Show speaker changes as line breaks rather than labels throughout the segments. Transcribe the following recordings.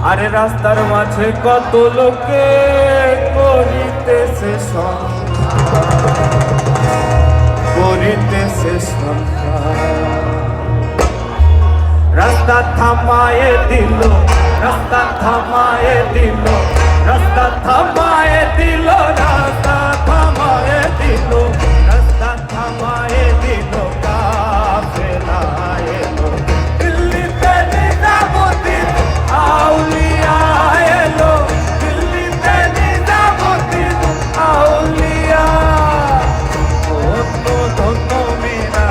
আরে রাস্তার মাঝে কত লোকে করিতেছে সংসার, রাস্তা থামায়ে দিল, রাস্তা থামায়ে দিল, রাস্তা থামায়ে দিল, রাস্তা থামায়ে দিল, রাস্তা থামায়ে দিল, কাফেলা এলো দিল্লিতে নিজামুদ্দিন আউলিয়া এলো, দিল্লিতে নিজামুদ্দিন আউলিয়া। ধন্য ধন্য মেরা,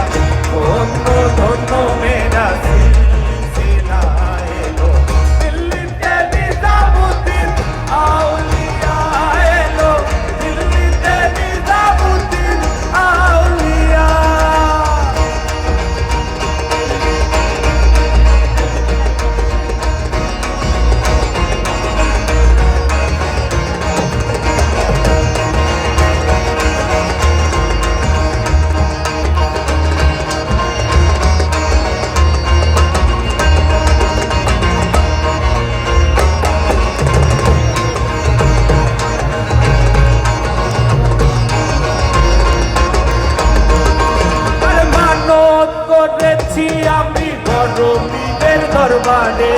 ধন্য ধন্য মেরা সিলসিলা এলো, দিল্লিতে নিজামুদ্দিন আউলিয়া এলো, দিল্লিতে নিজামুদ্দিন আউলিয়া। করেছি আমি বড় পীরের দরবারে,